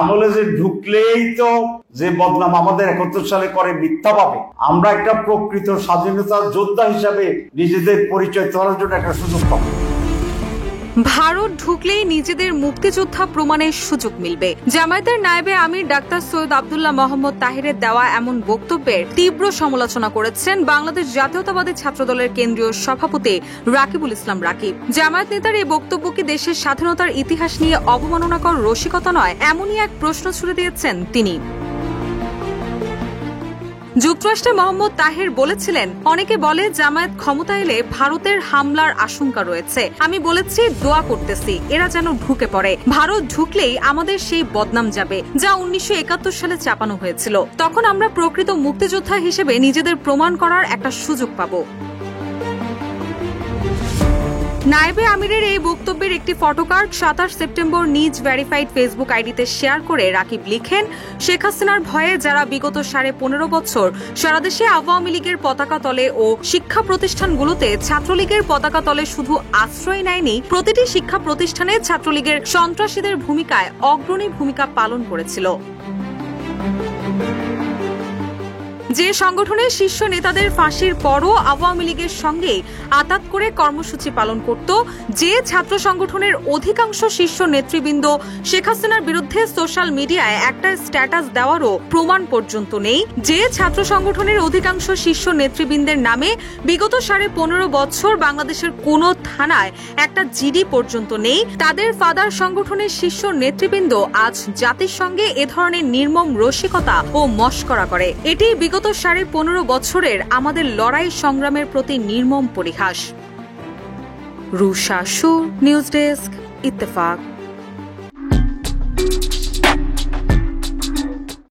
আমলে যে ঢুকলেই তো যে বদনাম আমাদের 71 সালে করে মিথ্যা পাবে, আমরা একটা প্রকৃত স্বাধীনতা যোদ্ধা হিসাবে নিজেদের পরিচয় দেওয়ার জন্য একটা সুযোগ পাবো। ভারত ঢুকলেই নিজেদের মুক্তিযোদ্ধা প্রমাণের সুযোগ মিলবে। জামায়াতের নায়েবে আমির ডাক্তার সৈয়দ আব্দুল্লাহ মোহাম্মদ তাহিরের দেওয়া এমন বক্তব্যের তীব্র সমালোচনা করেছেন বাংলাদেশ জাতীয়তাবাদী ছাত্রদলের কেন্দ্রীয় সভাপতি রাকিবুল ইসলাম রাকিব। জামায়াত নেতার এই বক্তব্য কি দেশের স্বাধীনতার ইতিহাস নিয়ে অবমাননাকর রসিকতা নয়, এমনই এক প্রশ্ন ছুড়ে দিয়েছেন তিনি। যুক্তরাষ্ট্রে মোহাম্মদ তাহের বলেছিলেন, অনেকে বলে জামায়াত ক্ষমতা এলে ভারতের হামলার আশঙ্কা রয়েছে। আমি বলেছি দোয়া করতেছি এরা যেন ঢুকে পড়ে। ভারত ঢুকলেই আমাদের সেই বদনাম যাবে যা 1971 সালে চাপানো হয়েছিল। তখন আমরা প্রকৃত মুক্তিযোদ্ধা হিসেবে নিজেদের প্রমাণ করার একটা সুযোগ পাব। নায়েবে আমিরের এই বক্তব্যের একটি ফটোকার্ড 27 সেপ্টেম্বর নিজ ভেরিফাইড ফেসবুক আইডিতে শেয়ার করে রাকিব লিখেন, শেখ হাসিনার ভয়ে যারা বিগত 15.5 বছর সারা দেশে আওয়ামী লীগের পতাকা তলে ও শিক্ষা প্রতিষ্ঠানগুলোতে ছাত্রলীগের পতাকা তলে শুধু আশ্রয় নেয়নি, প্রতিটি শিক্ষা প্রতিষ্ঠানে ছাত্রলীগের সন্ত্রাসীদের ভূমিকায় অগ্রণী ভূমিকা পালন করেছিল। যে সংগঠনের শীর্ষ নেতাদের ফাঁসির পরও আওয়ামী লীগের সঙ্গে আতাত করে কর্মসূচি পালন করত, যে ছাত্র সংগঠনের অধিকাংশ শীর্ষ নেতৃবৃন্দ শেখ হাসিনার বিরুদ্ধে সোশ্যাল মিডিয়ায় একটা স্ট্যাটাস দেওয়ারও প্রমাণ পর্যন্ত নেই, যে ছাত্র সংগঠনের অধিকাংশ শীর্ষ নেতৃবৃন্দের নামে বিগত 15.5 বছর বাংলাদেশের কোনো থানায় একটা জিডি পর্যন্ত নেই, তাদের ফাদার সংগঠনের শীর্ষ নেতৃবৃন্দ আজ জাতির সঙ্গে এ ধরনের নির্মম রসিকতা ও মশকরা করে। এটি বিগত 15.5 বছরের আমাদের লড়াই সংগ্রামের প্রতি নির্মম পরিহাস। রুশা সুর, নিউজ ডেস্ক, ইত্তেফাক।